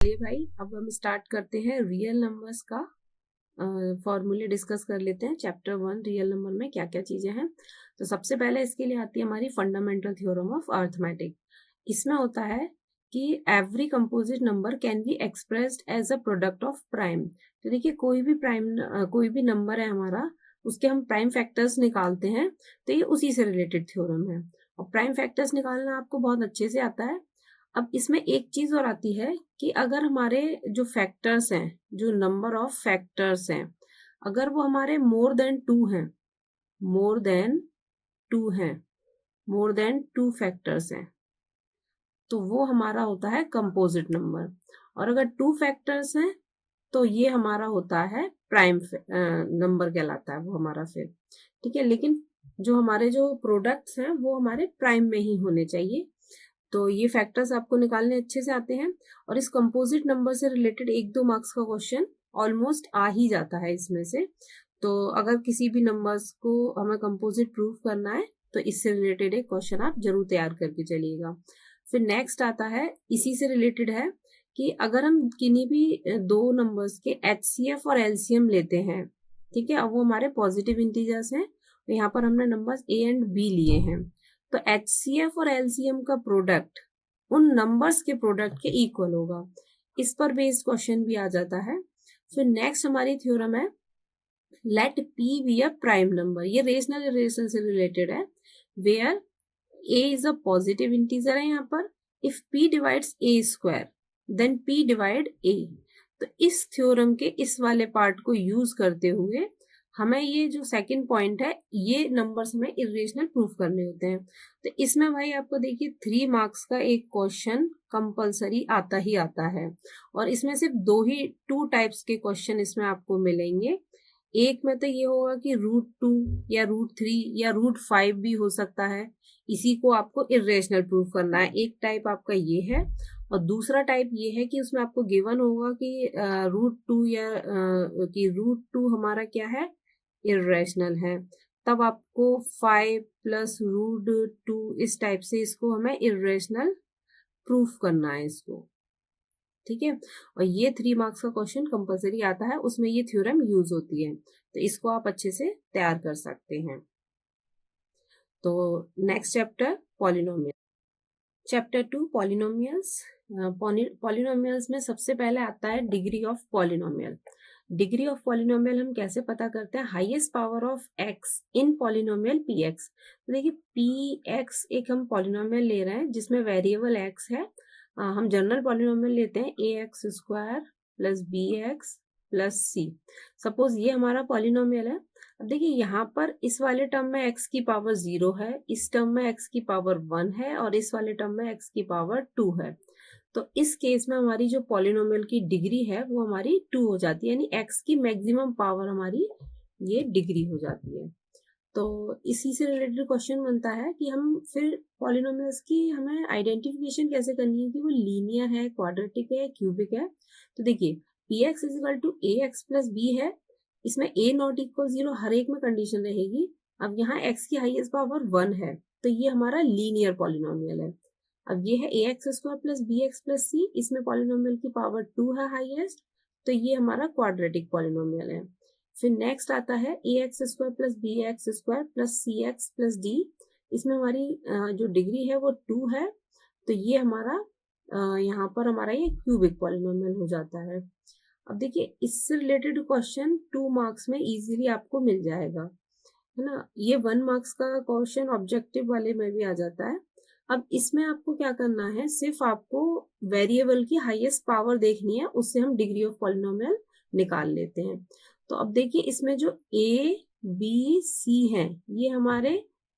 चलिए भाई, अब हम स्टार्ट करते हैं रियल नंबर्स का फॉर्मूले डिस्कस कर लेते हैं। चैप्टर 1 रियल नंबर में क्या क्या चीजें हैं। तो सबसे पहले इसके लिए आती है हमारी फंडामेंटल थ्योरम ऑफ अर्थमेटिक। इसमें होता है कि every composite number can be expressed as a product of prime. तो देखिए, कोई भी नंबर है हमारा, उसके हम प्राइम फैक्टर्स निकालते हैं। तो ये उसी से रिलेटेड थ्योरम है और प्राइम फैक्टर्स निकालना आपको बहुत अच्छे से आता है। अब इसमें एक चीज और आती है कि अगर हमारे जो फैक्टर्स हैं, जो नंबर ऑफ फैक्टर्स हैं, अगर वो हमारे मोर देन टू हैं, मोर देन टू हैं, मोर देन टू फैक्टर्स हैं, तो वो हमारा होता है कंपोजिट नंबर। और अगर टू फैक्टर्स हैं तो ये हमारा होता है प्राइम नंबर कहलाता है वो हमारा फिर। ठीक है, लेकिन जो हमारे जो प्रोडक्ट्स हैं वो हमारे प्राइम में ही होने चाहिए। तो ये फैक्टर्स आपको निकालने अच्छे से आते हैं और इस कंपोजिट नंबर से रिलेटेड 1-2 मार्क्स का क्वेश्चन ऑलमोस्ट आ ही जाता है इसमें से। तो अगर किसी भी नंबर्स को हमें कंपोजिट प्रूफ करना है तो इससे रिलेटेड एक क्वेश्चन आप जरूर तैयार करके चलिएगा। फिर नेक्स्ट आता है, इसी से रिलेटेड है कि अगर हम किन्हीं भी दो नंबर्स के एचसीएफ और एलसीएम लेते हैं, ठीक है, अब वो हमारे पॉजिटिव इंटीजर्स हैं, तो यहाँ पर हमने नंबर्स ए एंड बी लिए हैं, तो एचसीएफ और एलसीएम का प्रोडक्ट उन नंबर्स के प्रोडक्ट के इक्वल होगा। इस पर बेस्ड क्वेश्चन भी आ जाता है। फिर नेक्स्ट हमारी थ्योरम है, let P be a prime number. ये रेशनल रिलेशन से रिलेटेड है, where A is a positive integer है यहाँ पर। If P divides A square then P divide A. तो इस थ्योरम के इस वाले पार्ट को यूज करते हुए हमें ये जो सेकंड पॉइंट है, ये नंबर्स में इरेशनल प्रूफ करने होते हैं। तो इसमें भाई आपको देखिए 3 मार्क्स का एक क्वेश्चन कंपलसरी आता ही आता है और इसमें सिर्फ टू टाइप्स के क्वेश्चन इसमें आपको मिलेंगे। एक में तो ये होगा कि √2 या √3 या √5 भी हो सकता है, इसी को आपको इरेशनल प्रूफ करना है। एक टाइप आपका ये है और दूसरा टाइप ये है कि उसमें आपको गिवन होगा कि √2 या कि √2 हमारा क्या है, इरेशनल है। तब आपको 5 प्लस √2 इस टाइप से इसको हमें इरेशनल प्रूफ करना है इसको। ठीक है, और ये 3 मार्क्स का क्वेश्चन कंपलसरी आता है, उसमें ये थ्योरम यूज होती है, तो इसको आप अच्छे से तैयार कर सकते हैं। तो next chapter polynomial, chapter 2 polynomials. Polynomials में सबसे पहले आता है degree of polynomial. Degree of polynomial हम कैसे पता करते हैं, highest power of x in polynomial P x. तो देखिए पी एक्स एक हम पॉलिनोमियल ले रहे हैं जिसमें वेरिएबल एक्स है। हम जनरल पॉलिनोमियल लेते हैं A X square plus B X plus C. Suppose ये हमारा पॉलिनोमियल है। अब देखिए यहाँ पर इस वाले टर्म में x की पावर 0 है, इस टर्म में x की पावर 1 है और इस वाले टर्म में x की पावर 2 है। तो इस केस में हमारी जो पॉलिनोमियल की डिग्री है वो हमारी 2 हो जाती है, यानी x की मैक्सिमम पावर हमारी ये डिग्री हो जाती है। तो इसी से रिलेटेड क्वेश्चन बनता है कि हम फिर पॉलिनोमियल्स की हमें आइडेंटिफिकेशन कैसे करनी है कि वो लीनियर है, क्वाड्रेटिक है, क्यूबिक है। तो देखिए P X is equal to A X plus B है, इसमें a नॉट इक्वल 0 हर एक में कंडीशन रहेगी। अब यहाँ x की हाईएस्ट पावर 1 है, तो ये हमारा लीनियर पॉलिनोमियल है। अब ये है A X square plus B X plus C, इसमें पॉलिनोमियल की पावर 2 है हाईएस्ट, तो ये हमारा क्वाड्रेटिक पॉलिनोमियल है। फिर नेक्स्ट आता है A X square plus B X square plus C X plus D, इसमें हमारी जो डिग्री है वो 2 है, तो ये हमारा यहाँ पर हमारा ये क्यूबिक पॉलिनोमियल हो जाता है। अब देखिए इससे रिलेटेड क्वेश्चन 2 मार्क्स में इजीली आपको मिल जाएगा, है ना। ये 1 मार्क्स का क्वेश्चन ऑब्जेक्टिव वाले में भी आ जाता है। अब इसमें आपको क्या करना है, सिर्फ आपको वेरिएबल की हाईएस्ट पावर देखनी है, उससे हम डिग्री ऑफ पॉलिनोमियल निकाल लेते हैं। तो अब देखिए इसमें जो ए बी सी हैं ये हमारे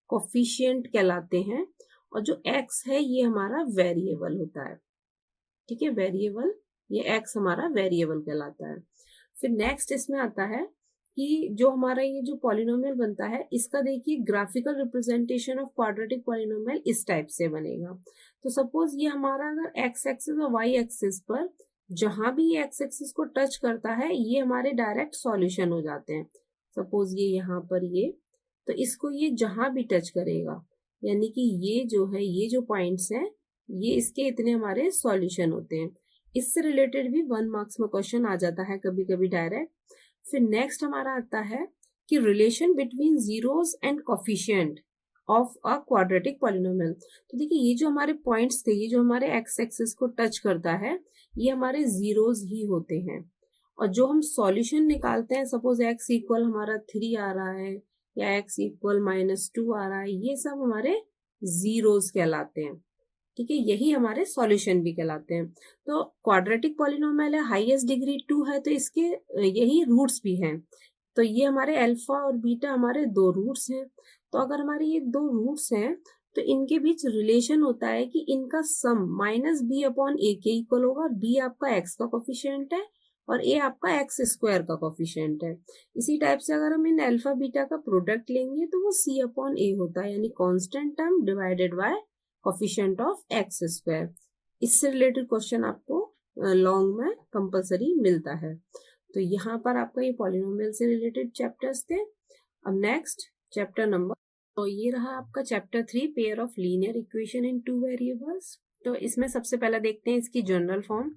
कोफिशिएंट कहलाते हैं और जो एक्स है ये हमारा वेरिएबल होता है। ठीक है, वेरिएबल, ये एक्स हमारा वेरिएबल कहलाता है। फिर नेक्स्ट इसमें आता है कि जो हमारा ये जो पॉलिनोमियल बनता है इसका देखिए graphical representation of quadratic polynomial इस टाइप से बनेगा। तो सपोज ये हमारा अगर एक्स एक्सिस और वाई एक्सिस पर जहां भी ये एक्स एक्सिस को टच करता है ये हमारे डायरेक्ट सॉल्यूशन हो जाते हैं। सपोज ये यहाँ पर ये, तो इसको ये जहां भी टच करेगा, यानी कि ये जो है, ये जो पॉइंट्स हैं ये इसके इतने हमारे सॉल्यूशन होते हैं। इससे रिलेटेड भी 1 मार्क्स में क्वेश्चन आ जाता है कभी कभी डायरेक्ट। फिर नेक्स्ट हमारा आता है कि relation between zeros and coefficient of a quadratic polynomial. तो देखिए ये जो हमारे पॉइंट्स थे, ये जो हमारे एक्स एक्सिस को टच करता है, ये हमारे जीरोस ही होते हैं। और जो हम सॉल्यूशन निकालते हैं, सपोज एक्स इक्वल हमारा 3 आ रहा है या एक्स इक्वल -2 आ रहा है, ये सब हमारे जीरोस कहलाते हैं। ठीक है, यही हमारे सॉल्यूशन भी कहलाते हैं। तो क्वाड्रेटिक पॉलिनोमियल है, हाईएस्ट डिग्री 2 है, तो इसके यही रूट्स भी हैं। तो ये हमारे अल्फा और बीटा हमारे 2 रूट्स हैं। तो अगर हमारे ये 2 रूट्स हैं तो इनके बीच रिलेशन होता है कि इनका सम -b/a के इक्वल होगा। b आपका x का कोफिशिएंट है और a आपका x स्क्वायर का कोफिशिएंट है। इसी टाइप से अगर हम इन अल्फा बीटा का प्रोडक्ट लेंगे तो वो c/a होता है, यानी constant term divided by coefficient of x square. इससे रिलेटेड क्वेश्चन आपको लॉन्ग में कंपलसरी मिलता है। तो यहाँ पर आपका ये पॉलिनोमियल से रिलेटेड चैप्टर्स थे। अब नेक्स्ट चैप्टर नंबर, तो ये रहा आपका chapter 3, pair of linear equation in 2 variables. तो इसमें सबसे पहला देखते हैं इसकी जनरल फॉर्म।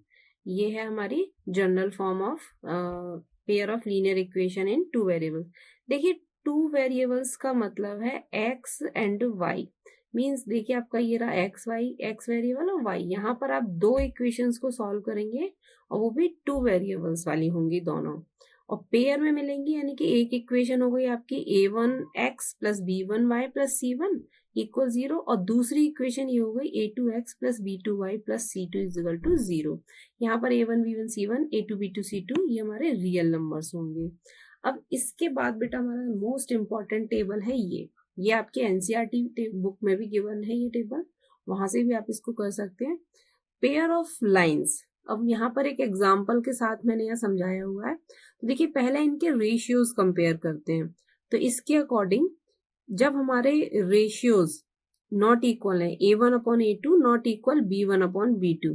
ये है हमारी general form of pair of linear equation in 2 variables. देखिए 2 वेरिएबल्स का मतलब है एक्स एंड वाई। मीन्स देखिए आपका ये रहा एक्स वेरिएबल और वाई। यहाँ पर आप 2 इक्वेशंस को सॉल्व करेंगे और वो भी 2 वेरिएबल्स वाली होंगी दोनों, और पेयर में मिलेंगी। यानी कि एक इक्वेशन हो गई आपकी a1x plus b1y plus c1 equal 0, और दूसरी इक्वेशन ये हो गई a2x plus b2y plus c2 is equal to 0। यहाँ पर a1 b1 c1 a2 b2 c2 ये हमारे रियल नंबर्स होंगे। अब इसके बाद बेटा हमारा मोस्ट इंपॉर्टेंट टेबल है ये आपके एनसीईआरटी बुक में भी गिवन है ये टेबल, वहां से भी आप इसको कर सकते हैं। पेयर ऑफ लाइंस, अब यहाँ पर एक एग्जाम्पल के साथ मैंने यहाँ समझाया हुआ है। तो देखिए पहले इनके रेशियोज कंपेयर करते हैं। तो इसके अकॉर्डिंग जब हमारे रेशियोज नॉट इक्वल है, a1/a2 नॉट इक्वल b1/b2,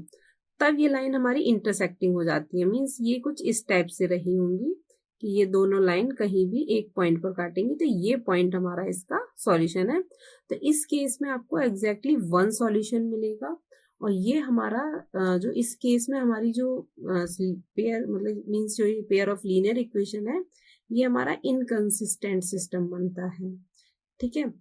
तब ये लाइन हमारी इंटरसेक्टिंग हो जाती है। मीन्स ये कुछ इस टाइप से रही होंगी कि ये दोनों लाइन कहीं भी एक पॉइंट पर काटेंगी, तो ये पॉइंट हमारा इसका सॉल्यूशन है। तो इस केस में आपको एग्जैक्टली 1 सॉल्यूशन मिलेगा। और ये हमारा जो इस केस में हमारी जो पेयर मतलब मीन्स जो ये पेयर ऑफ लीनियर इक्वेशन है, ये हमारा इनकंसिस्टेंट सिस्टम बनता है। ठीक है,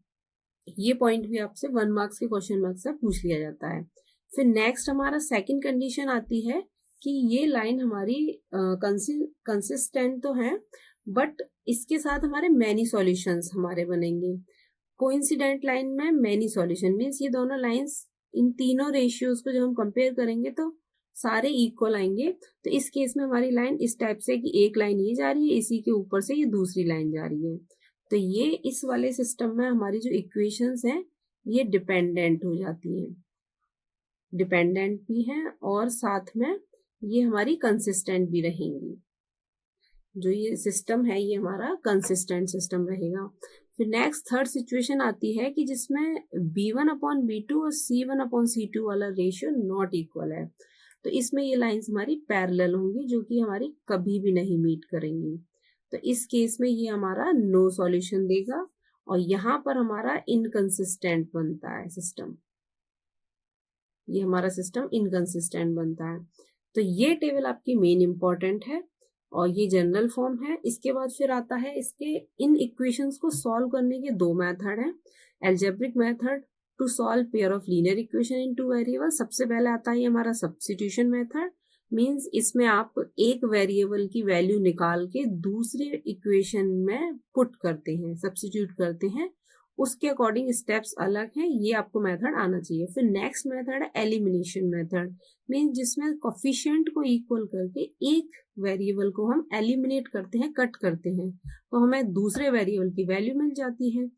ये पॉइंट भी आपसे 1 मार्क्स के क्वेश्चन मार्क्स से पूछ लिया जाता है। फिर नेक्स्ट हमारा सेकंड कंडीशन आती है कि ये लाइन हमारी कंसिस्टेंट तो है, बट इसके साथ हमारे मैनी सॉल्यूशंस हमारे बनेंगे। कोइंसिडेंट लाइन में मैनी सॉल्यूशन मीन्स ये दोनों लाइंस, इन तीनों रेशियोज को जब हम कंपेयर करेंगे तो सारे इक्वल आएंगे। तो इस केस में हमारी लाइन इस टाइप से कि एक लाइन ये जा रही है, इसी के ऊपर से ये दूसरी लाइन जा रही है। तो ये इस वाले सिस्टम में हमारी जो इक्वेशंस हैं ये डिपेंडेंट हो जाती हैं, डिपेंडेंट भी हैं और साथ में ये हमारी कंसिस्टेंट भी रहेंगी। जो ये सिस्टम है ये हमारा कंसिस्टेंट सिस्टम रहेगा। फिर नेक्स्ट थर्ड सिचुएशन आती है कि जिसमें b1/b2 और c1/c2 वाला रेशियो नॉट इक्वल है। तो इसमें ये लाइंस हमारी पैरेलल होंगी, जो कि हमारी कभी भी नहीं मीट करेंगी। तो इस केस में ये हमारा नो सॉल्यूशन देगा और यहाँ पर हमारा इनकंसिस्टेंट बनता है सिस्टम, ये हमारा सिस्टम इनकंसिस्टेंट बनता है। तो ये टेबल आपकी मेन इंपॉर्टेंट है और ये जनरल फॉर्म है। इसके बाद फिर आता है इसके इन इक्वेशंस को सॉल्व करने के 2 मेथड हैं। Algebraic method to solve pair of linear equation in 2 variable. सबसे पहले आता है हमारा सब्स्टिट्यूशन मेथड। मींस इसमें आप एक वेरिएबल की वैल्यू निकाल के दूसरे इक्वेशन में पुट करते हैं, सब्स्टिट्यूट करते हैं, उसके अकॉर्डिंग स्टेप्स अलग हैं, ये आपको मेथड आना चाहिए। फिर नेक्स्ट मेथड है एलिमिनेशन मेथड। मींस जिसमें कोफिशिएंट को इक्वल करके एक वेरिएबल को हम एलिमिनेट करते हैं, कट करते हैं, तो हमें दूसरे वेरिएबल की वैल्यू मिल जाती है।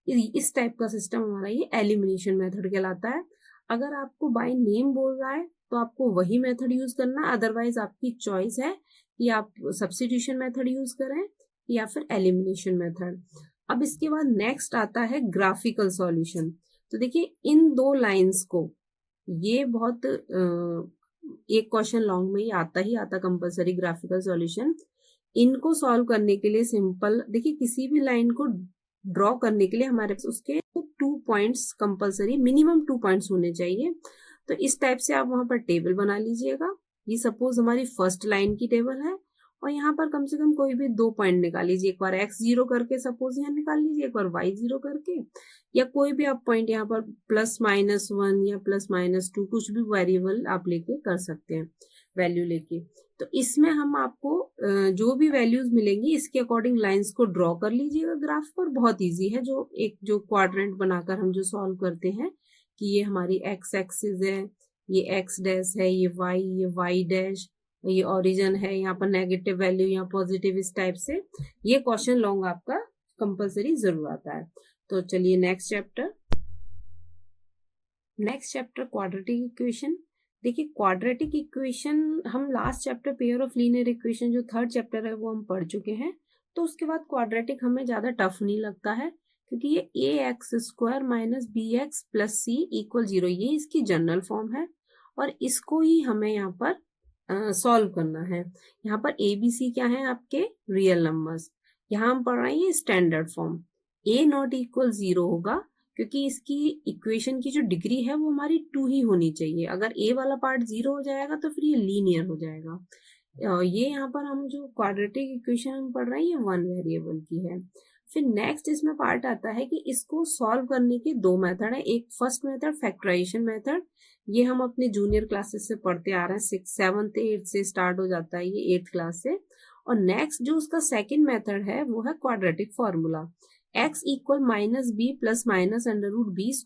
इस टाइप का सिस्टम हमारा ये एलिमिनेशन मेथड कहलाता है। अगर आपको बाय नेम बोल रहा है तो आपको वही मेथड यूज करना, अदरवाइज आपकी चॉइस है कि आप सब्स्टिट्यूशन मेथड यूज करें या फिर एलिमिनेशन मेथड। अब इसके बाद नेक्स्ट आता है ग्राफिकल सॉल्यूशन। तो देखिए इन 2 लाइंस को, ये बहुत एक क्वेश्चन लॉन्ग में ही आता कंपलसरी ग्राफिकल सॉल्यूशन। इनको सॉल्व करने के लिए सिंपल देखिए, किसी भी लाइन को ड्रॉ करने के लिए हमारे पास उसके 2 पॉइंट्स कंपलसरी, मिनिमम 2 पॉइंट्स होने चाहिए। तो इस टाइप से आप वहां पर टेबल बना लीजिएगा। ये सपोज हमारी फर्स्ट लाइन की टेबल है और यहाँ पर कम से कम कोई भी 2 पॉइंट निकाल लीजिए, एक बार x0 करके सपोज यहाँ निकाल लीजिए, एक बार y0 करके, या कोई भी आप पॉइंट यहाँ पर +-1 या +-2 कुछ भी वेरिएबल आप लेके कर सकते हैं, वैल्यू लेके। तो इसमें हम आपको जो भी वैल्यूज मिलेंगी इसके अकॉर्डिंग लाइंस को ड्रॉ कर लीजिएगा ग्राफ पर। बहुत इजी है, जो क्वाड्रेंट बनाकर हम जो सॉल्व करते हैं कि ये हमारी x एक्सिस है, ये x डैश है, ये y डैश, ये ओरिजिन है, यहाँ पर नेगेटिव वैल्यू, यहाँ पॉजिटिव, इस टाइप से ये क्वेश्चन लॉन्ग आपका कंपलसरी जरूर आता है। तो चलिए नेक्स्ट चैप्टर क्वाड्रेटिक इक्वेशन। देखिए क्वाड्रेटिक इक्वेशन हम last chapter pair of linear equation जो थर्ड चैप्टर है वो हम पढ़ चुके हैं, तो उसके बाद क्वाड्रेटिक हमें ज्यादा टफ नहीं लगता है, क्योंकि ये ax² - bx + c = 0 ये इसकी जनरल फॉर्म है और इसको ही हमें यहाँ पर सॉल्व करना है। यहाँ पर ए बी सी क्या है आपके रियल नंबर्स, यहाँ हम पढ़ रहे हैं ये स्टैंडर्ड फॉर्म। a ≠ 0 होगा क्योंकि इसकी इक्वेशन की जो डिग्री है वो हमारी 2 ही होनी चाहिए। अगर a वाला पार्ट 0 हो जाएगा तो फिर ये लीनियर हो जाएगा। ये यहाँ पर हम जो क्वाड्रेटिक इक्वेशन हम पढ़ रहे हैं ये 1 वेरिएबल की है। फिर नेक्स्ट इसमें पार्ट आता है कि इसको सॉल्व करने के 2 मेथड है। एक फर्स्ट मेथड फैक्टराइजेशन मेथड, ये हम अपने जूनियर क्लासेस से पढ़ते आ रहे हैं, 6th 7th 8th से स्टार्ट हो जाता है ये 8th क्लास से। और नेक्स्ट जो उसका सेकेंड मेथड है वो है quadratic formula, x = -b + -√b² -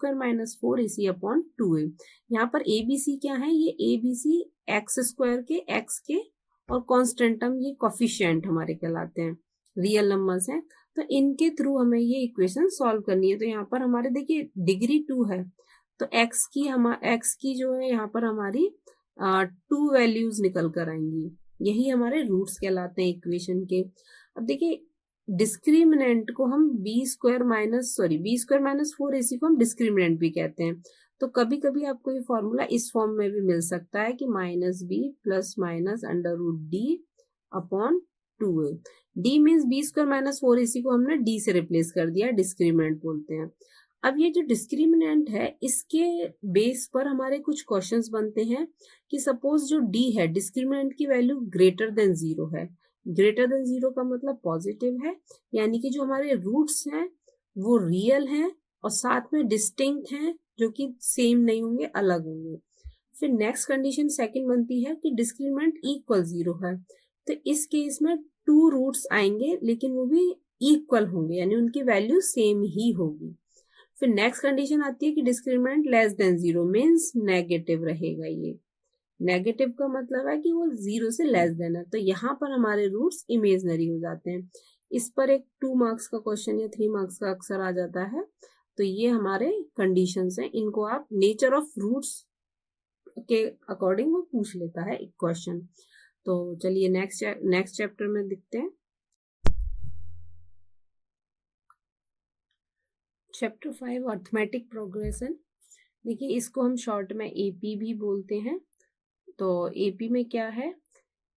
4ac/2a। यहाँ पर abc क्या है, ये abc x² के x के और कांस्टेंट टर्म ये कोफिशिएंट हमारे कहलाते हैं, रियल नंबर्स हैं, तो इनके थ्रू हमें ये इक्वेशन सॉल्व करनी है। तो यहाँ पर हमारे देखिए डिग्री 2 है, तो x की जो है यहाँ पर हमारी 2 वैल्यूज निकल कर आएंगी, यही हमारे रूट्स कहलाते हैं इक्वेशन के। अब देखिए डिस्क्रिमिनेंट को हम b² - 4ac को हम डिस्क्रिमिनेंट भी कहते हैं। तो कभी कभी आपको ये फॉर्मूला इस फॉर्म में भी मिल सकता है कि -b + -√d/2a। d means b² - 4ac को हमने d से रिप्लेस कर दिया, डिस्क्रिमिनेंट बोलते हैं। अब ये जो डिस्क्रिमिनेंट है इसके बेस पर हमारे कुछ क्वेश्चंस बनते हैं कि सपोज जो d है डिस्क्रिमिनेंट की वैल्यू >0 है। >0 का मतलब पॉजिटिव है, यानी कि जो हमारे रूट्स हैं वो रियल हैं और साथ में डिस्टिंक्ट हैं, जो कि सेम नहीं होंगे, अलग होंगे। फिर नेक्स्ट कंडीशन सेकंड बनती है कि डिस्क्रिमिनेंट = 0 है, तो इस केस में 2 रूट्स आएंगे लेकिन वो भी इक्वल होंगे, यानी उनकी वैल्यू सेम ही होगी। फिर नेक्स्ट कंडीशन आती है कि डिस्क्रिमिनेंट <0 मीन्स नेगेटिव रहेगा। ये नेगेटिव का मतलब है कि वो 0 से लेस देन है, तो यहाँ पर हमारे रूट्स इमेजनरी हो जाते हैं। इस पर एक 2 मार्क्स का क्वेश्चन या 3 मार्क्स का अक्सर आ जाता है। तो ये हमारे कंडीशंस हैं, इनको आप नेचर ऑफ रूट्स के अकॉर्डिंग वो पूछ लेता है एक क्वेश्चन। तो चलिए नेक्स्ट चैप्टर में देखते हैं। Chapter 5 arithmetic progression. देखिए इसको हम शॉर्ट में एपी भी बोलते हैं। तो एपी में क्या है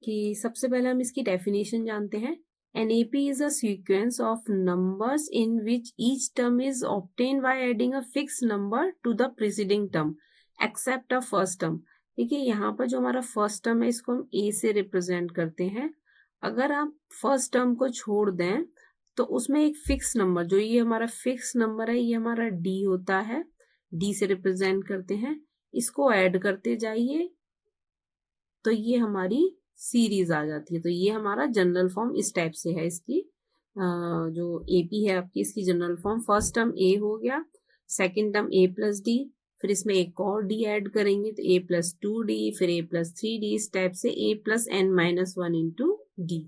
कि सबसे पहले हम इसकी डेफिनेशन जानते हैं। An AP is a sequence of numbers in which each term is obtained by adding a fixed number to the preceding term except a first term। देखिए यहाँ पर जो हमारा फर्स्ट टर्म है इसको हम A से रिप्रेजेंट करते हैं। अगर आप फर्स्ट टर्म को छोड़ दें तो उसमें एक फिक्स नंबर, जो ये हमारा फिक्स नंबर है ये हमारा D होता है, D से रिप्रेजेंट करते हैं, इसको ऐड करते जाइए तो ये हमारी सीरीज आ जाती है। तो ये हमारा जनरल फॉर्म इस टाइप से है इसकी, जो एपी है आपकी, इसकी जनरल फॉर्म फर्स्ट टर्म ए हो गया, सेकंड टर्म a + d, फिर इसमें एक और d ऐड करेंगे तो a + 2d, फिर a + 3d, इस टाइप से a + n - 1 × d।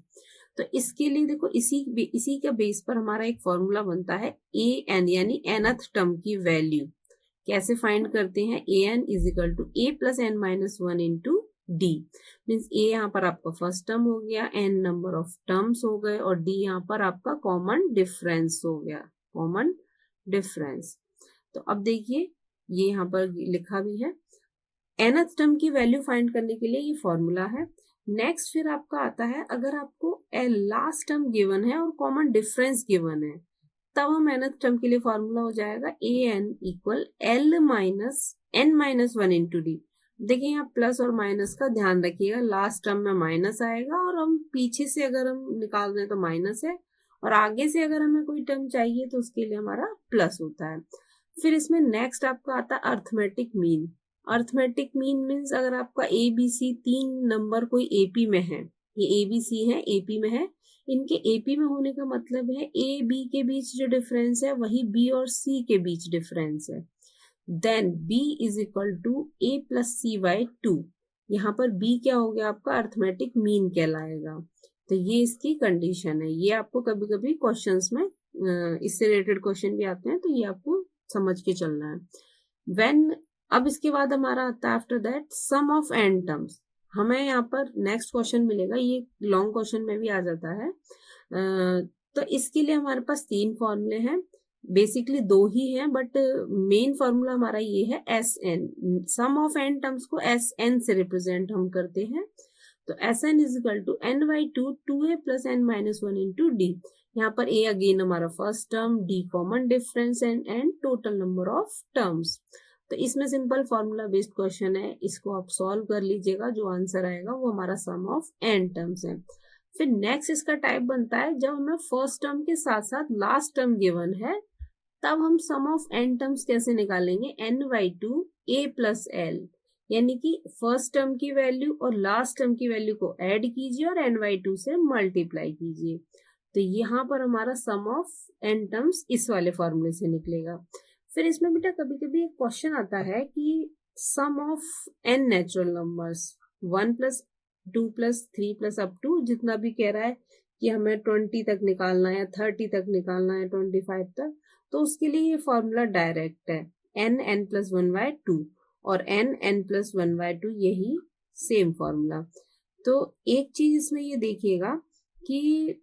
तो इसके लिए देखो इसी के बेस पर हमारा एक फॉर्मूला बनता है an, यानी nth टर्म की वैल्यू कैसे फाइंड करते हैं। an = a + n - 1 × d means a यहाँ पर आपका फर्स्ट टर्म हो गया, n नंबर ऑफ टर्म्स हो गए और d यहाँ पर आपका कॉमन डिफरेंस हो गया, कॉमन डिफरेंस। तो अब देखिए ये यहाँ पर लिखा भी है, nth टर्म की वैल्यू फाइंड करने के लिए ये फॉर्मूला है। नेक्स्ट फिर आपका आता है, अगर आपको लास्ट टर्म गिवन है और कॉमन डिफरेंस गिवन है तब हम nth टर्म के लिए फॉर्मूला हो जाएगा an = l - n - 1 × d। देखिए यहाँ प्लस और माइनस का ध्यान रखिएगा, लास्ट टर्म में माइनस आएगा और हम पीछे से अगर हम निकाल रहे हैं तो माइनस है, और आगे से अगर हमें कोई टर्म चाहिए तो उसके लिए हमारा प्लस होता है। फिर इसमें नेक्स्ट आपका आता है arithmetic mean. Arithmetic mean means अगर आपका ए बी सी 3 नंबर कोई एपी में है, ये ए बी सी है एपी में है, इनके एपी में होने का मतलब है ए बी के बीच जो डिफरेंस है वही बी और सी के बीच डिफरेंस है। Then b is equal to a plus C by 2। यहाँ पर b क्या हो गया आपका अर्थमेटिक मीन कहलाएगा। तो ये इसकी कंडीशन है। ये आपको कभी कभी क्वेश्चंस में इससे रिलेटेड क्वेश्चन भी आते हैं, तो ये आपको समझ के चलना है। व्हेन अब इसके बाद हमारा आता है after that sum of n terms. हमें यहाँ पर नेक्स्ट क्वेश्चन मिलेगा, ये लॉन्ग क्वेश्चन में भी आ जाता है। तो इसके लिए हमारे पास 3 फॉर्मूले हैं, बेसिकली 2 ही हैं, बट मेन फॉर्मूला हमारा ये है S N. Sum of n terms को एस एन से रिप्रेजेंट हम करते हैं। तो S N is equal to n by 2 plus n minus 1 into D. यहाँ पर a अगेन हमारा first term, d common difference and total number of terms. तो इसमें सिंपल फॉर्मूला बेस्ड क्वेश्चन है, इसको आप सॉल्व कर लीजिएगा, जो आंसर आएगा वो हमारा सम ऑफ n टर्म्स है। फिर नेक्स्ट इसका टाइप बनता है जब हमें फर्स्ट टर्म के साथ साथ लास्ट टर्म गिवन है, तब हम सम ऑफ n टर्म्स कैसे निकालेंगे, n by 2 a plus l, यानी कि फर्स्ट टर्म की वैल्यू और लास्ट टर्म की वैल्यू को ऐड कीजिए और n बाई 2 से मल्टीप्लाई कीजिए। तो यहाँ पर हमारा सम ऑफ n टर्म्स इस वाले फॉर्मूले से निकलेगा। फिर इसमें बेटा कभी कभी एक क्वेश्चन आता है कि sum of n natural numbers 1 plus 2 plus 3 plus up to जितना भी कह रहा है कि हमें 20 तक निकालना है, 30 तक निकालना है, 25 तक, तो उसके लिए ये फॉर्मूला डायरेक्ट है n प्लस 1 बाय 2 और n प्लस 1 बाय 2, यही सेम फॉर्मूला। तो एक चीज इसमें ये देखिएगा कि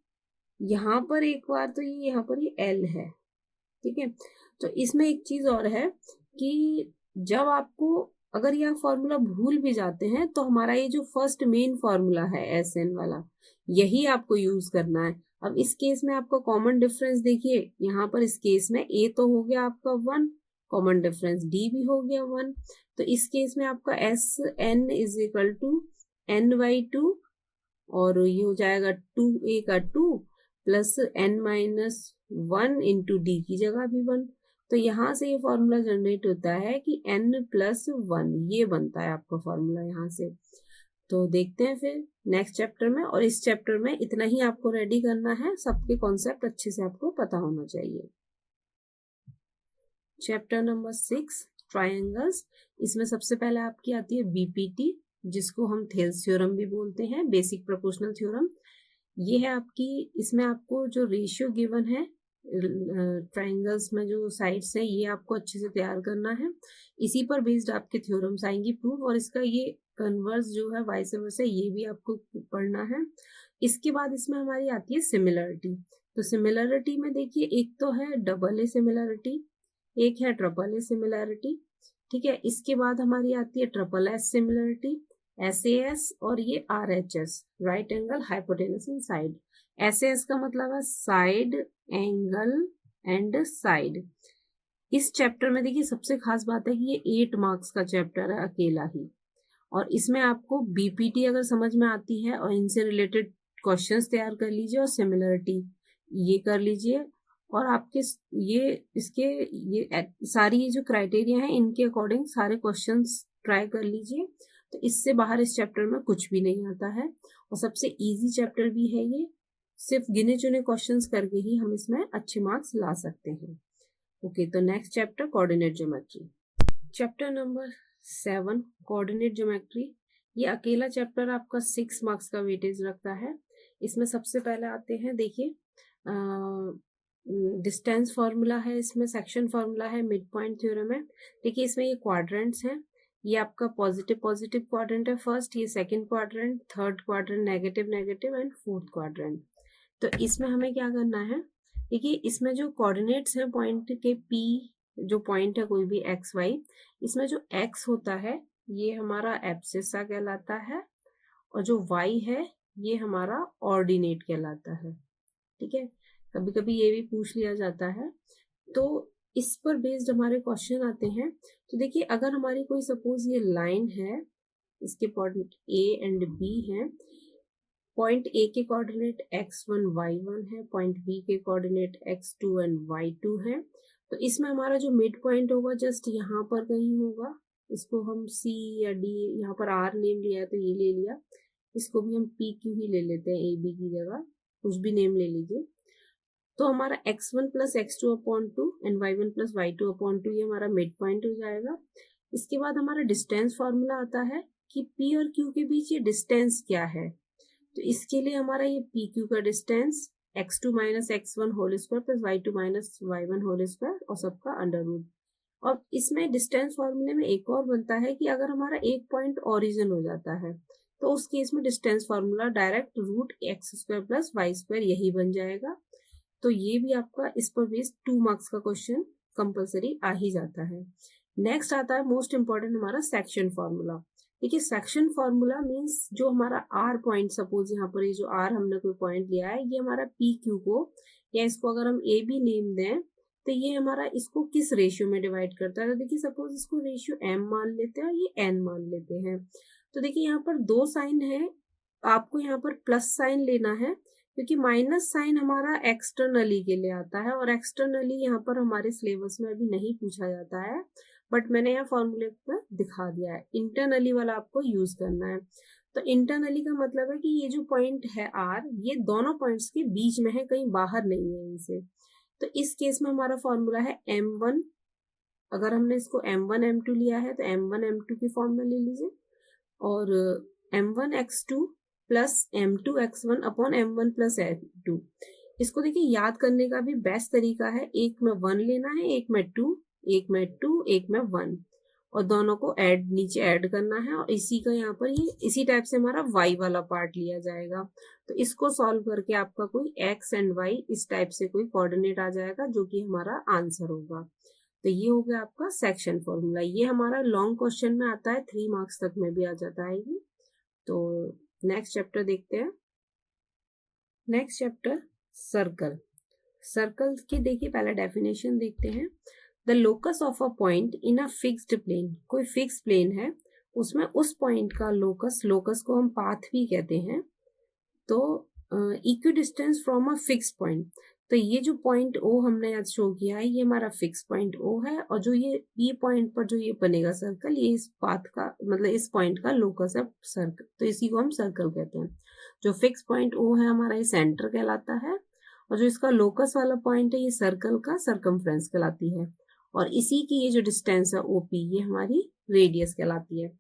यहाँ पर एक बार तो ये यहाँ पर ये l है, ठीक है। तो इसमें एक चीज और है कि जब आपको अगर यह फॉर्मूला भूल भी जाते हैं तो हमारा ये जो फर्स्ट मेन फॉर्मूला है एस एन वाला, यही आपको यूज करना है। अब इस केस में आपका कॉमन डिफरेंस देखिए, यहाँ पर इस केस में a तो हो गया आपका 1, कॉमन डिफरेंस d भी हो गया 1। तो इस केस में आपका S N is equal to n by 2, और ये हो जाएगा 2a का 2 plus n minus 1 into D की जगह भी 1। तो यहाँ से ये फॉर्मूला जनरेट होता है कि n प्लस 1, ये बनता है आपका फॉर्मूला यहाँ से। तो देखते हैं फिर नेक्स्ट चैप्टर में, और इस चैप्टर में इतना ही आपको रेडी करना है, सबके कॉन्सेप्ट अच्छे से आपको पता होना चाहिए। Chapter number 6 triangles. इसमें सबसे पहले आपकी आती है बीपीटी, जिसको हम थेल्स थ्योरम भी बोलते हैं, बेसिक प्रोपोर्शनल थ्योरम। ये है आपकी, इसमें आपको जो रेशियो गिवन है ट्रायंगल्स में जो साइड्स हैं, ये आपको अच्छे से तैयार करना है। इसी पर बेस्ड आपके थ्योरम्स आएंगी प्रूफ, और इसका ये कन्वर्स जो है वाइस वर्सा, ये भी आपको पढ़ना है। इसके बाद इसमें हमारी आती है सिमिलरिटी। तो सिमिलरिटी में देखिए, एक तो है डबल ए सिमिलरिटी, एक है ट्रिपल ए सिमिलरिटी, ठीक है। इसके बाद हमारी आती है ट्रिपल एस सिमिलरिटी, SAS, और ये RHS, राइट एंगल हाइपोटेनस इन साइड। SAS का मतलब है साइड एंगल एंड साइड। इस चैप्टर में देखिए सबसे खास बात है कि ये 8 मार्क्स का चैप्टर है अकेला ही, और इसमें आपको बीपीटी अगर समझ में आती है और इनसे रिलेटेड क्वेश्चंस तैयार कर लीजिए और सिमिलरिटी ये कर लीजिए, और आपके ये इसके ये सारी ये जो क्राइटेरिया है इनके अकॉर्डिंग सारे क्वेश्चंस ट्राई कर लीजिए। तो इससे बाहर इस चैप्टर में कुछ भी नहीं आता है, और सबसे इजी चैप्टर भी है ये। सिर्फ गिने चुने क्वेश्चंस करके ही हम इसमें अच्छे मार्क्स ला सकते हैं। ओके, तो next chapter coordinate geometry. Chapter number 7 coordinate geometry. ये अकेला चैप्टर आपका 6 मार्क्स का वेटेज रखता है। इसमें सबसे पहले आते हैं, देखिए डिस्टेंस फार्मूला है, इसमें सेक्शन फार्मूला है, मिड पॉइंट थ्योरम है। देखिए इसमें ये क्वाड्रेंट्स हैं, ये आपका पॉजिटिव पॉजिटिव क्वाड्रेंट है फर्स्ट, ये second quadrant, third quadrant negative negative and fourth quadrant. तो इसमें हमें क्या करना है, देखिए इसमें जो कोऑर्डिनेट्स हैं पॉइंट के पी, जो पॉइंट है कोई भी एक्स वाई, इसमें जो एक्स होता है ये हमारा एब्सिसा कहलाता है, और जो वाई है ये हमारा ऑर्डिनेट कहलाता है, ठीक है। कभी कभी ये भी पूछ लिया जाता है। तो इस पर बेस्ड हमारे क्वेश्चन आते हैं। तो देखिए अगर हमारी कोई सपोज ये लाइन है, इसके पॉइंट ए एंड बी हैं, पॉइंट ए के कोऑर्डिनेट x1 y1 है, पॉइंट बी के कोऑर्डिनेट x2 एंड y2 है। तो इसमें हमारा जो मिड पॉइंट होगा जस्ट यहाँ पर कहीं होगा, इसको हम C या D, यहाँ पर R नेम लिया है तो ये ले लिया, इसको भी हम PQ ही ले लेते हैं ए बी की जगह, कुछ भी नेम ले लीजिए। तो हमारा x1 plus x2 upon 2 and y1 plus y2 upon 2 ये हमारा मिड पॉइंट हो जाएगा। इसके बाद हमारा डिस्टेंस फॉर्मूला आता है कि P और Q के बीच ये डिस्टेंस क्या है। तो इसके लिए हमारा ये पी क्यू का distance x2 minus x1 whole square plus y2 minus y1 whole square और सबका अंडर रूट। और इसमें डिस्टेंस फॉर्मूले में एक और बनता है कि अगर हमारा एक पॉइंट ओरिजिन हो जाता है तो उस केस में distance formula direct root X square plus Y square यही बन जाएगा। तो ये भी आपका इस पर बेस्ड 2 मार्क्स का क्वेश्चन कंपलसरी आ ही जाता है। नेक्स्ट आता है मोस्ट इंपॉर्टेंट हमारा सेक्शन फॉर्मूला। देखिए सेक्शन फॉर्मूला मींस जो हमारा आर पॉइंट, सपोज यहाँ पर ये जो आर हमने कोई पॉइंट लिया है, ये हमारा पी क्यू को, या इसको अगर हम ए बी नेम दें तो ये हमारा इसको किस रेशियो में डिवाइड करता है। तो देखिए सपोज इसको रेशियो एम मान लेते हैं और ये एन मान लेते हैं। तो देखिए यहाँ पर 2 साइन है, आपको यहाँ पर प्लस साइन लेना है क्योंकि माइनस साइन हमारा एक्सटर्नली के लिए आता है और एक्सटर्नली यहाँ पर हमारे सिलेबस में अभी नहीं पूछा जाता है, बट मैंने यहाँ फॉर्मूले पर दिखा दिया है। इंटरनली वाला आपको यूज करना है। तो इंटरनली का मतलब है कि ये जो पॉइंट है आर, ये दोनों पॉइंट्स के बीच में है, कहीं बाहर नहीं है इनसे। तो इस केस में हमारा फॉर्मूला है m1। अगर हमने इसको m1 m2 लिया है तो m1 m2 की फॉर्म में ले लीजिए, और m1 x2 plus m2 x1 upon m1 plus m2। इसको देखिए याद करने का भी बेस्ट तरीका है, एक में 1 लेना है, एक में 2, एक में 2, एक में 1, और दोनों को ऐड नीचे ऐड करना है, और इसी का यहाँ पर ये इसी टाइप से हमारा y वाला पार्ट लिया जाएगा। तो इसको सॉल्व करके आपका कोई x एंड y इस टाइप से कोई कोऑर्डिनेट आ जाएगा जो कि हमारा आंसर होगा। तो ये हो गया आपका सेक्शन फॉर्मूला। ये हमारा लॉन्ग क्वेश्चन में आता है, 3 मार्क्स तक में भी आ जाता है ये। तो नेक्स्ट चैप्टर देखते हैं। Next chapter circle. सर्कल की देखिए पहले डेफिनेशन देखते हैं। The locus of a point in a fixed plane, कोई फिक्स प्लेन है उसमें उस पॉइंट का लोकस, लोकस को हम पाथ भी कहते हैं। तो equi distance from a fix point, तो ये जो पॉइंट ओ हमने आज शो किया है ये हमारा फिक्स पॉइंट ओ है, और जो ये पी पॉइंट पर जो ये बनेगा सर्कल, ये इस पाथ का मतलब इस पॉइंट का लोकस है सर्कल, तो इसी को हम सर्कल कहते हैं। जो फिक्स पॉइंट ओ है हमारा ये सेंटर कहलाता है, और जो इसका लोकस वाला पॉइंट है ये सर्कल का सरकमफ्रेंस कहलाती है, और इसी की ये जो डिस्टेंस है ओपी ये हमारी रेडियस कहलाती है।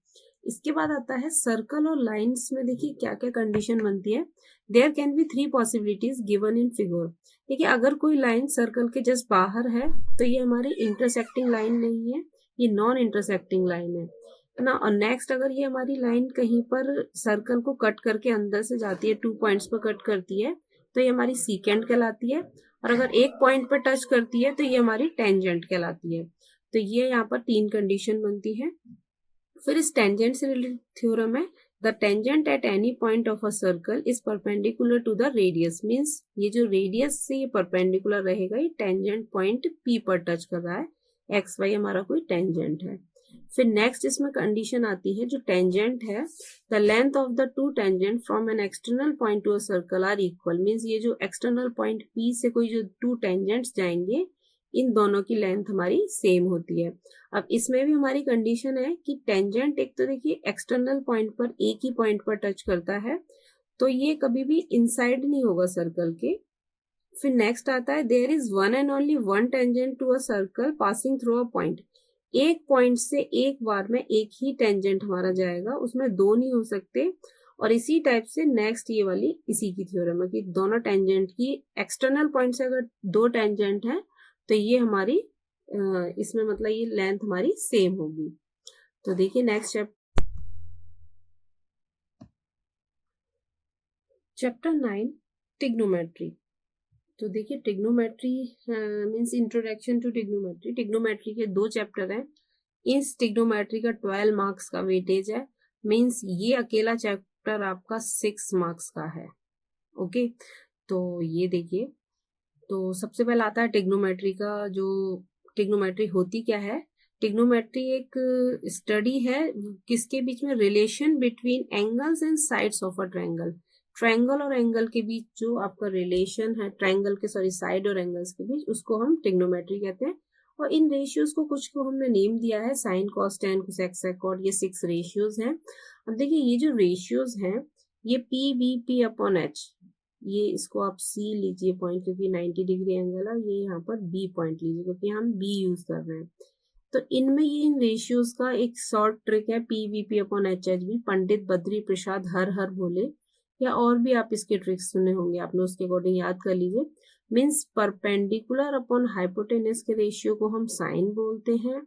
इसके बाद आता है सर्कल और लाइंस में देखिए क्या क्या कंडीशन बनती है। There can be 3 possibilities given in figure. देखिए अगर कोई लाइन सर्कल के जस्ट बाहर है तो ये हमारी इंटरसेक्टिंग लाइन नहीं है, ये नॉन इंटरसेक्टिंग लाइन है ना। और नेक्स्ट अगर ये हमारी लाइन कहीं पर सर्कल को कट करके अंदर से जाती है, 2 पॉइंट्स पर कट करती है तो ये हमारी सीकेंट कहलाती है, और अगर एक पॉइंट पर टच करती है तो ये हमारी टेंजेंट कहलाती है। तो ये यहाँ पर 3 कंडीशन बनती है। फिर इस टेंजेंट से रिलेटेड थ्योरम है, the tangent at any point of a circle is perpendicular to the radius, means ये जो रेडियस से ये परपेंडिकुलर रहेगा, ये टेंजेंट पॉइंट पी पर टच कर रहा है, एक्स वाई हमारा कोई टेंजेंट है। फिर नेक्स्ट इसमें कंडीशन आती है, जो टेंजेंट है the length of the 2 tangent from an external point to a circle are equal, means ये जो एक्सटर्नल पॉइंट पी से कोई जो 2 टेंजेंट्स जाएंगे इन दोनों की लेंथ हमारी सेम होती है। अब इसमें भी हमारी कंडीशन है कि टेंजेंट एक तो देखिए एक्सटर्नल पॉइंट पर एक ही पॉइंट पर टच करता है, तो ये कभी भी इनसाइड नहीं होगा सर्कल के। फिर नेक्स्ट आता है there is one and only one tangent to a circle passing through a point, एक पॉइंट से एक बार में एक ही टेंजेंट हमारा जाएगा, उसमें 2 नहीं हो सकते। और इसी टाइप से नेक्स्ट ये वाली इसी की थ्योरम है कि दोनों टेंजेंट की एक्सटर्नल पॉइंट से अगर 2 टेंजेंट है तो ये हमारी इसमें मतलब ये लेंथ हमारी सेम होगी। तो देखिए नेक्स्ट चैप्टर 9 ट्रिग्नोमेट्री। तो देखिए trigonometry means introduction to trigonometry. Trigonometry के 2 चैप्टर हैं। इस ट्रिग्नोमेट्री का 12 मार्क्स का वेटेज है, मींस ये अकेला चैप्टर आपका 6 मार्क्स का है। ओके, तो ये देखिए, तो सबसे पहले आता है ट्रिग्नोमेट्री का जो ट्रिग्नोमेट्री होती क्या है? ट्रिग्नोमेट्री एक स्टडी है किसके बीच में, relation between angles and sides of a triangle. Triangle और एंगल के बीच जो आपका रिलेशन है, ट्रायंगल के सॉरी साइड और एंगल्स के बीच, उसको हम ट्रिग्नोमेट्री कहते हैं। और इन रेशियोज को कुछ को हमने नेम दिया है साइन कॉस टेन कोसेक सेकॉट, ये 6 रेशियोज हैं। अब देखिए ये जो रेशियोज हैं ये P B P upon H, ये इसको आप सी लीजिए पॉइंट, क्योंकि 90 डिग्री एंगल है। ये यहाँ पर बी पॉइंट लीजिए क्योंकि हम बी यूज कर रहे हैं। तो इनमें ये इन रेशियोज का एक शॉर्ट ट्रिक है, PVP upon H H B. Pandit Badri Prasad हर हर बोले, या और भी आप इसके ट्रिक्स सुने होंगे आपने, उसके अकॉर्डिंग याद कर लीजिए। मीन्स परपेंडिकुलर अपॉन हाइपोटेनस के रेशियो को हम साइन बोलते हैं,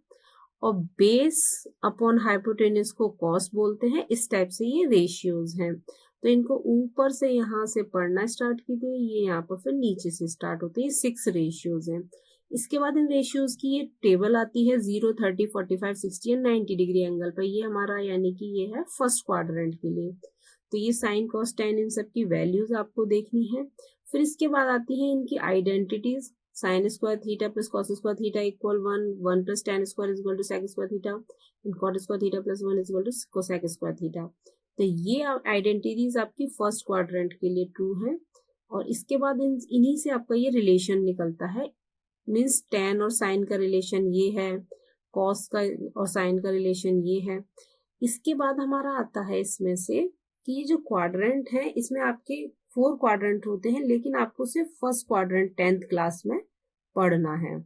और बेस अपॉन हाइपोटेनस को कॉस बोलते हैं। इस टाइप से ये रेशियोज हैं। तो इनको ऊपर से यहाँ से पढ़ना स्टार्ट कीजिए, ये यहाँ पर फिर नीचे से स्टार्ट होते हैं। 6 रेशियोज हैं। इसके बाद इन रेशियोज की ये टेबल आती है 0, 30, 45, 60 एंड 90 डिग्री एंगल पर। ये हमारा यानी कि ये है फर्स्ट क्वाड्रेंट के लिए। तो ये साइन कॉस टेन इन सब की वैल्यूज आपको देखनी है। फिर इसके बाद आती है इनकी identities, sine square theta plus cos square theta equal 1, 1 plus tan square is equal to sec square theta, and cot square theta plus 1 is equal to cosec square theta. तो ये आइडेंटिटीज आपकी फर्स्ट क्वाड्रेंट के लिए true है। और इसके बाद इन्हीं से आपका ये रिलेशन निकलता है। मीन्स टेन और साइन का रिलेशन ये है, कॉस का और साइन का रिलेशन ये है। इसके बाद हमारा आता है इसमें से कि ये जो क्वाड्रेंट है इसमें आपके 4 क्वाड्रेंट होते हैं, लेकिन आपको सिर्फ फर्स्ट क्वाड्रेंट 10th क्लास में पढ़ना है।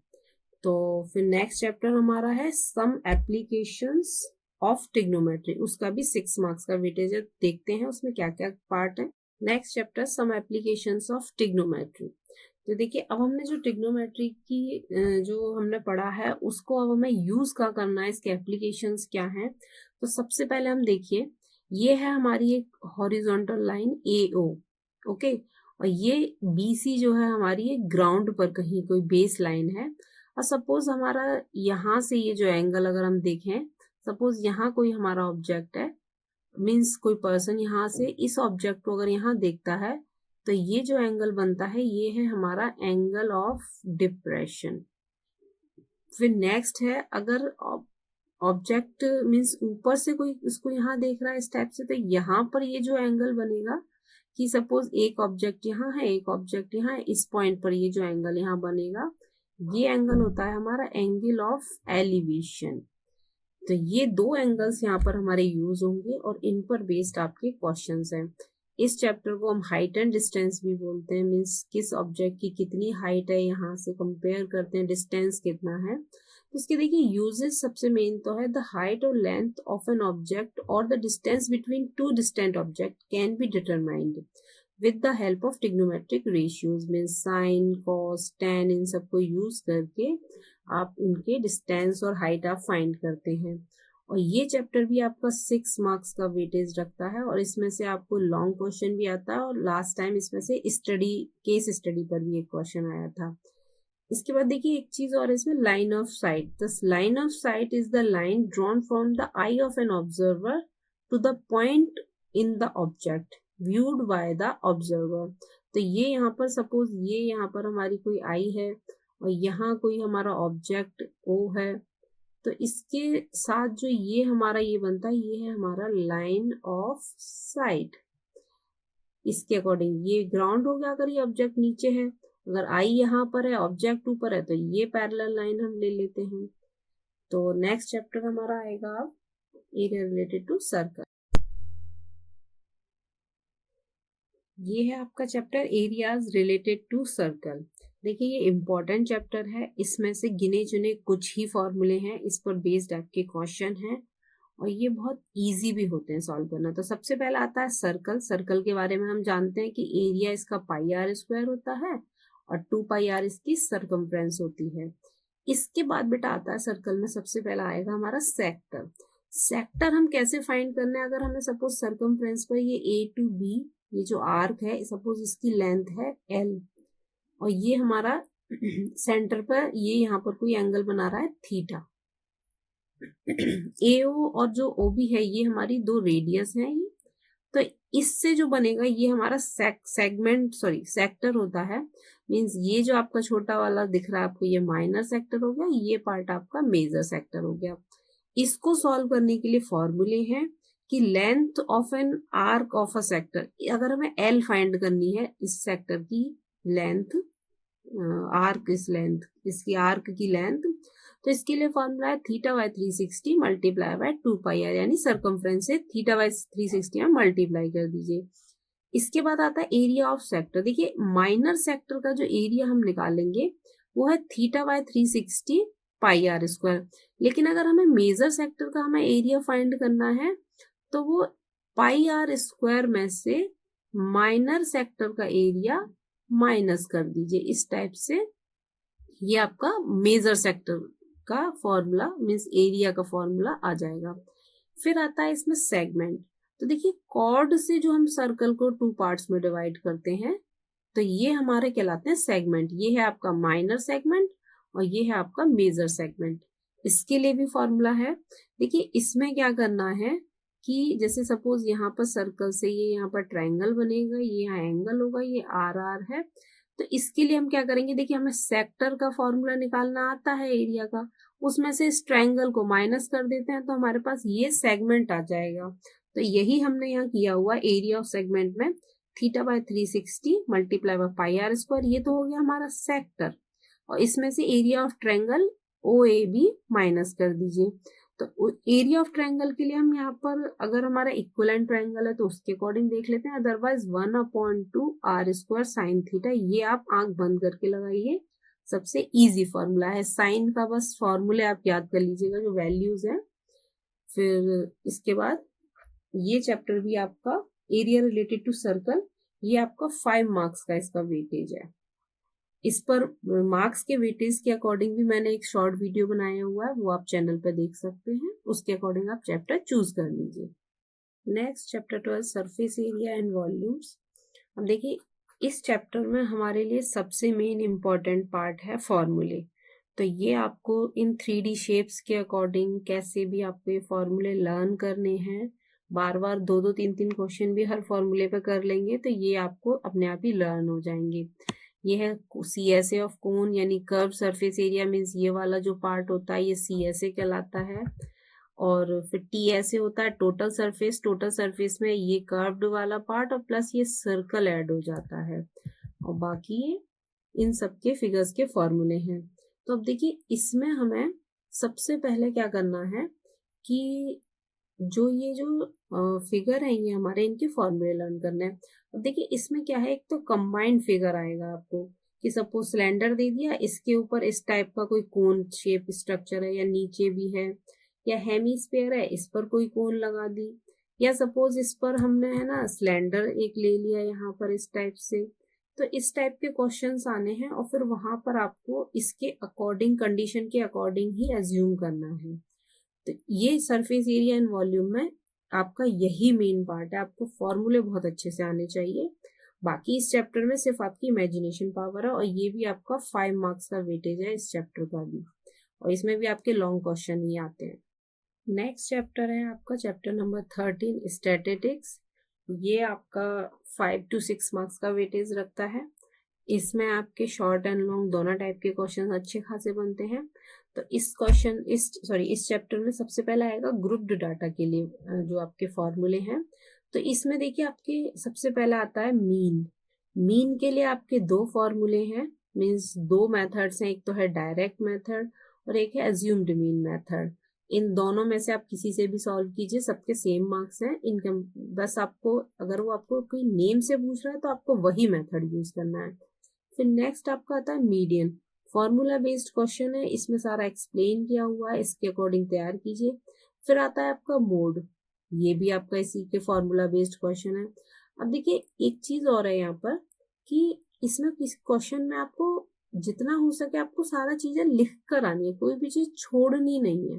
तो फिर नेक्स्ट चैप्टर हमारा है सम एप्लीकेशंस ऑफ ट्रिग्नोमेट्री, उसका भी 6 मार्क्स का वेटेज है। देखते हैं उसमें क्या क्या पार्ट है। Next chapter some applications of trigonometry. तो देखिए अब हमने जो ट्रिग्नोमेट्री की जो हमने पढ़ा है उसको अब हमें यूज क्या करना है, इसके एप्लीकेशंस क्या हैं। तो सबसे पहले हम देखिए, ये है हमारी एक हॉरिजॉन्टल लाइन AO, ओके, और ये BC जो है हमारी एक ग्राउंड पर कहीं कोई बेस लाइन है। और सपोज हमारा यहाँ से ये जो एंगल अगर हम देखें, सपोज यहाँ कोई हमारा ऑब्जेक्ट है, मीन्स कोई पर्सन यहाँ से इस ऑब्जेक्ट को अगर यहाँ देखता है, तो ये जो एंगल बनता है ये है हमारा एंगल ऑफ डिप्रेशन। फिर नेक्स्ट है, अगर ऑब्जेक्ट मीन्स ऊपर से कोई इसको यहाँ देख रहा है इस टाइप से, तो यहाँ पर ये जो एंगल बनेगा कि सपोज एक ऑब्जेक्ट यहाँ है, एक ऑब्जेक्ट यहाँ है, इस पॉइंट पर ये जो एंगल यहाँ बनेगा, ये एंगल होता है हमारा एंगल ऑफ एलिवेशन। तो ये 2 एंगल्स यहाँ पर हमारे यूज होंगे और इन पर बेस्ड आपके क्वेश्चंस हैं। इस चैप्टर को हम हाइट एंड डिस्टेंस भी बोलते हैं, मीन्स किस ऑब्जेक्ट की कितनी हाइट है, यहाँ से कंपेयर करते हैं डिस्टेंस कितना है। तो इसके देखिए यूजेस सबसे मेन तो है द हाइट और लेंथ ऑफ एन ऑब्जेक्ट और the distance between 2 distant object can be determined with the help of trigonometric ratios, means sine cos tan इन सबको यूज करके आप उनके डिस्टेंस और हाइट आप फाइंड करते हैं। और ये चैप्टर भी आपका 6 मार्क्स का वेटेज रखता है और इसमें से आपको लॉन्ग क्वेश्चन भी आता है, और लास्ट टाइम इसमें से स्टडी केस स्टडी पर भी एक क्वेश्चन आया था। इसके बाद देखिए एक चीज और इसमें, line of sight. The line of sight is the line drawn from the eye of an observer to the point in the object viewed by the observer. तो ये यहाँ पर सपोज ये यहाँ पर हमारी कोई आई है और यहाँ कोई हमारा ऑब्जेक्ट O है, तो इसके साथ जो ये हमारा ये बनता है ये है हमारा लाइन ऑफ साइट। इसके अकॉर्डिंग ये ग्राउंड हो गया अगर ये ऑब्जेक्ट नीचे है, अगर आई यहाँ पर है ऑब्जेक्ट ऊपर है तो ये पैरेलल लाइन हम ले लेते हैं। तो नेक्स्ट चैप्टर हमारा आएगा एरिया रिलेटेड टू सर्कल। ये है आपका chapter areas related to circle. देखिए ये इंपॉर्टेंट चैप्टर है, इसमें से गिने चुने कुछ ही फॉर्मूले हैं, इस पर बेस्ड आपके क्वेश्चन हैं और ये बहुत इजी भी होते हैं सॉल्व करना। तो सबसे पहला आता है सर्कल। सर्कल के बारे में हम जानते हैं कि एरिया इसका पाई आर स्क्वायर होता है और 2 पाई आर इसकी सर्कमफ्रेंस होती है। इसके बाद बेटा आता है सर्कल में सबसे पहला आएगा हमारा सेक्टर। सेक्टर हम कैसे फाइंड करने हैं, अगर हमें सपोज सर्कमफ्रेंस पर ये A to B ये जो आर्क है सपोज इसकी लेंथ है L और ये हमारा सेंटर पर ये यहाँ पर कोई एंगल बना रहा है थीटा। AO और जो OB है ये हमारी 2 रेडियस हैं ये, तो इससे जो बनेगा ये हमारा सेक्टर होता है। मींस ये जो आपका छोटा वाला दिख रहा है आपको, ये माइनर सेक्टर हो गया, ये पार्ट आपका मेजर सेक्टर हो गया। इसको सॉल्व करने के लिए फॉर्मूले हैं कि length of an arc of a sector, अगर हमें एल फाइंड करनी है इस सेक्टर की लेंथ, आर्क इस लेंथ, इसकी आर्क की लेंथ, तो इसके लिए फॉर्मूला है theta by 360 multiply by 2 pi R, यानी सरकमफ्रेंस से थीटा बाय 360 में मल्टीप्लाई कर दीजिए। इसके बाद आता है एरिया ऑफ सेक्टर। देखिए माइनर सेक्टर का जो एरिया हम निकालेंगे वो है theta by 360 pi R square, लेकिन अगर हमें मेजर सेक्टर का हमें एरिया फाइंड करना है तो वो पाई आर स्क्वायर में से माइनर सेक्टर का एरिया माइनस कर दीजिए इस टाइप से। ये आपका मेजर सेक्टर का फॉर्मूला मीन्स एरिया का फॉर्मूला आ जाएगा। फिर आता है इसमें सेगमेंट। तो देखिए कॉर्ड से जो हम सर्कल को 2 पार्ट्स में डिवाइड करते हैं तो ये हमारे कहलाते हैं सेगमेंट। ये है आपका माइनर सेगमेंट और ये है आपका मेजर सेगमेंट। इसके लिए भी फॉर्मूला है। देखिए इसमें क्या करना है कि जैसे सपोज यहाँ पर सर्कल से ये यहाँ पर ट्रायंगल बनेगा, ये यहाँ एंगल होगा, ये आर आर है। तो इसके लिए हम क्या करेंगे, देखिए हमें सेक्टर का फॉर्मूला निकालना आता है एरिया का, उसमें से इस ट्रायंगल को माइनस कर देते हैं तो हमारे पास ये सेगमेंट आ जाएगा। तो यही हमने यहाँ किया हुआ एरिया ऑफ सेगमेंट में theta by 360 multiply by pi R square, ये तो हो गया हमारा सेक्टर। और इसमें से area of triangle O A B minus कर दीजिए। तो एरिया ऑफ ट्रायंगल के लिए हम यहाँ पर अगर हमारा इक्विवेलेंट ट्रायंगल है तो उसके अकॉर्डिंग देख लेते हैं, otherwise 1/2 R square sine theta, ये आप आंख बंद करके लगाइए। सबसे इजी फॉर्मूला है साइन का, बस फॉर्मूले आप याद कर लीजिएगा जो वैल्यूज हैं। फिर इसके बाद ये चैप्टर भी आपका एरिया रिलेटेड टू सर्कल, ये आपका 5 मार्क्स का इसका वेटेज है। इस पर मार्क्स के वेटेज के अकॉर्डिंग भी मैंने एक शॉर्ट वीडियो बनाया हुआ है, वो आप चैनल पर देख सकते हैं। उसके अकॉर्डिंग आप चैप्टर चूज कर लीजिए। Next chapter 12 surface area and volumes. अब देखिए इस चैप्टर में हमारे लिए सबसे मेन इंपॉर्टेंट पार्ट है फॉर्मूले। तो ये आपको इन 3D शेप्स के अकॉर्डिंग कैसे भी आपको ये फॉर्मूले लर्न करने हैं। बार बार 2-2 3-3 क्वेश्चन भी हर फॉर्मूले पे कर लेंगे तो ये आपको अपने आप ही लर्न हो जाएंगे। ये है CSA ऑफ कोन, यानी कर्व सरफेस एरिया मीन्स ये वाला जो पार्ट होता है ये CSA कहलाता है। और फिर TSA होता है टोटल सरफेस, टोटल सरफेस में ये कर्व्ड वाला पार्ट और प्लस ये सर्कल ऐड हो जाता है। और बाकी इन सबके फिगर्स के फॉर्मूले हैं। तो अब देखिए इसमें हमें सबसे पहले क्या करना है कि जो फिगर है ये हमारे इनके फॉर्मूले लर्न करने हैं। अब देखिए इसमें क्या है, एक तो कंबाइंड फिगर आएगा आपको कि सपोज सिलेंडर दे दिया, इसके ऊपर इस टाइप का कोई कोन शेप स्ट्रक्चर है या नीचे भी है, या हेमीस्फीयर है इस पर कोई कोन लगा दी, या सपोज इस पर हमने है ना सिलेंडर एक ले लिया यहाँ पर इस टाइप से। तो इस टाइप के क्वेश्चंस आने हैं और फिर वहां पर आपको इसके अकॉर्डिंग कंडीशन के अकॉर्डिंग ही एज्यूम करना है। तो ये सरफेस एरिया एंड वॉल्यूम में आपका यही मेन पार्ट है, आपको फॉर्मूले बहुत अच्छे से आने चाहिए। बाकी इस चैप्टर में सिर्फ आपकी इमेजिनेशन पावर है और ये भी आपका 5 मार्क्स का वेटेज है इस चैप्टर का भी, और इसमें भी आपके लॉन्ग क्वेश्चन ही आते हैं। नेक्स्ट चैप्टर है आपका चैप्टर नंबर 13 स्टैटिस्टिक्स। ये आपका 5 to 6 मार्क्स का वेटेज रखता है। इसमें आपके शॉर्ट एंड लॉन्ग दोनों टाइप के क्वेश्चन अच्छे खासे बनते हैं। तो इस चैप्टर में सबसे पहला आएगा ग्रुप्ड डाटा के लिए जो आपके फॉर्मूले हैं। तो इसमें देखिए आपके सबसे पहला आता है मीन। मीन के लिए आपके 2 फॉर्मूले हैं, मीन्स 2 मेथड्स हैं, एक तो है डायरेक्ट मेथड और एक है अज्यूम्ड मीन मेथड। इन दोनों में से आप किसी से भी सॉल्व कीजिए, सबके सेम मार्क्स हैं इनके। बस आपको अगर वो आपको कोई नेम से पूछ रहा है तो आपको वही मेथड यूज करना है। फिर नेक्स्ट आपका आता है मीडियन, फॉर्मूला बेस्ड क्वेश्चन है, इसमें सारा एक्सप्लेन किया हुआ है, इसके अकॉर्डिंग तैयार कीजिए। फिर आता है आपका मोड, ये भी आपका इसी के फॉर्मूला बेस्ड क्वेश्चन है। अब देखिए एक चीज और है यहाँ पर कि इसमें किस क्वेश्चन में आपको जितना हो सके आपको सारा चीजें लिख कर आनी है, कोई भी चीज छोड़नी नहीं है,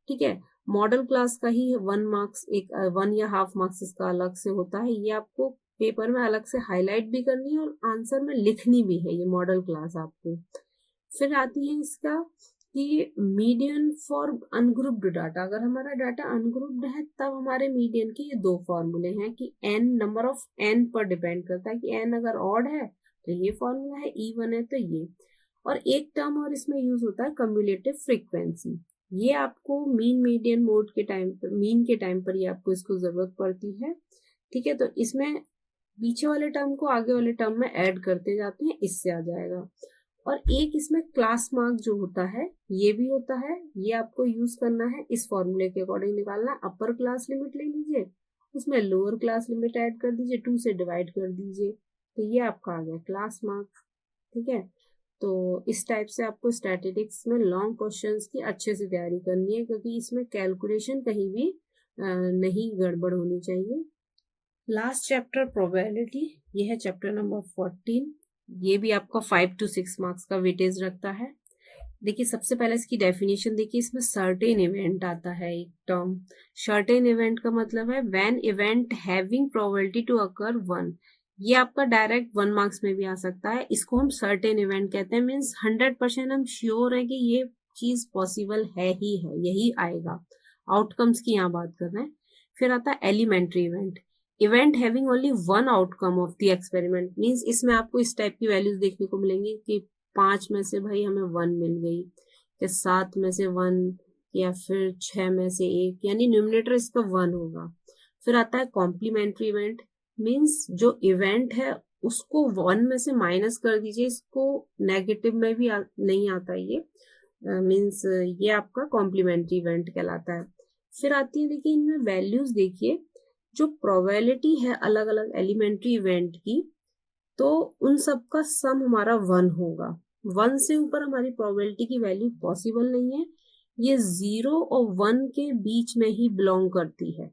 ठीक है। मॉडल क्लास का ही 1 मार्क्स, एक 1 या हाफ मार्क्स इसका अलग से होता है, ये आपको पेपर में अलग से हाईलाइट भी करनी है और आंसर में लिखनी भी है ये मॉडल क्लास आपको। फिर आती है इसका कि मीडियन फॉर अनग्रुप्ड डाटा, अगर हमारा डाटा अनग्रुप्ड है तब हमारे मीडियन के ये दो फॉर्मूले हैं कि एन नंबर ऑफ एन पर डिपेंड करता है कि एन अगर ऑड है तो ये फॉर्मूला है, इवन है तो ये। और एक टर्म और इसमें यूज होता है कम्युलेटिव फ्रीक्वेंसी। ये आपको मीन मीडियन मोड के टाइम पर, मीन के टाइम पर ये आपको इसको जरूरत पड़ती है। ठीक है, तो इसमें पीछे वाले टर्म को आगे वाले टर्म में ऐड करते जाते हैं, इससे आ जाएगा। और एक इसमें क्लास मार्क जो होता है ये भी होता है, ये आपको यूज करना है, इस फॉर्मूले के अकॉर्डिंग निकालना। अपर क्लास लिमिट ले लीजिए, उसमें लोअर क्लास लिमिट ऐड कर दीजिए, 2 से डिवाइड कर दीजिए, तो ये आपका आ गया क्लास मार्क। ठीक है, तो इस टाइप से आपको स्टैटिस्टिक्स में लॉन्ग क्वेश्चंस की अच्छे से तैयारी करनी है, क्योंकि इसमें कैलकुलेशन कहीं भी नहीं गड़बड़ होनी चाहिए। लास्ट चैप्टर प्रोबेबिलिटी, ये है चैप्टर नंबर 14। ये भी आपका 5 to 6 मार्क्स का वेटेज रखता है। देखिए सबसे पहले इसकी डेफिनेशन देखिए, इसमें सर्टेन इवेंट आता है एक टर्म। सर्टेन इवेंट का मतलब है when event having probability to occur 1। ये आपका डायरेक्ट 1 मार्क्स में भी आ सकता है, इसको हम सर्टेन इवेंट कहते हैं। मीन्स 100% हम श्योर है कि ये चीज पॉसिबल है ही है, यही आएगा। आउटकम्स की यहाँ बात कर रहे हैं। फिर आता है elementary event, event having only one outcome of the experiment. Means इसमें आपको इस टाइप की वैल्यूज देखने को मिलेंगी कि 5 में से भाई हमें 1 मिल गई, या 7 में से 1, या फिर 6 में से 1, यानी न्यूमरेटर इसका 1 होगा। फिर आता है कॉम्प्लीमेंट्री इवेंट, मीन्स जो इवेंट है उसको 1 में से माइनस कर दीजिए, इसको नेगेटिव में भी नहीं आता ये, मीन्स ये आपका कॉम्प्लीमेंट्री इवेंट कहलाता है। फिर आती है, देखिए इनमें वैल्यूज देखिए, जो प्रोबेबिलिटी है अलग अलग एलिमेंट्री इवेंट की, तो उन सब का सम हमारा 1 होगा। 1 से ऊपर हमारी प्रोबेबिलिटी की वैल्यू पॉसिबल नहीं है, ये 0 और 1 के बीच में ही बिलोंग करती है।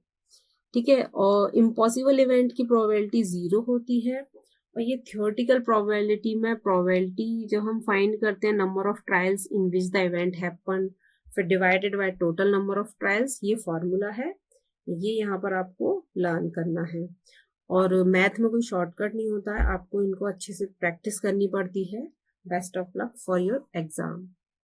ठीक है, और इम्पॉसिबल इवेंट की प्रोबेबिलिटी 0 होती है। और ये थियोरेटिकल प्रोबेबिलिटी में प्रोबेबिलिटी जब हम फाइंड करते हैं number of trials in which the event happen, फिर divided by total number of trials, ये फॉर्मूला है, ये यहाँ पर आपको लर्न करना है। और मैथ में कोई शॉर्टकट नहीं होता है, आपको इनको अच्छे से प्रैक्टिस करनी पड़ती है। Best of luck for your exam.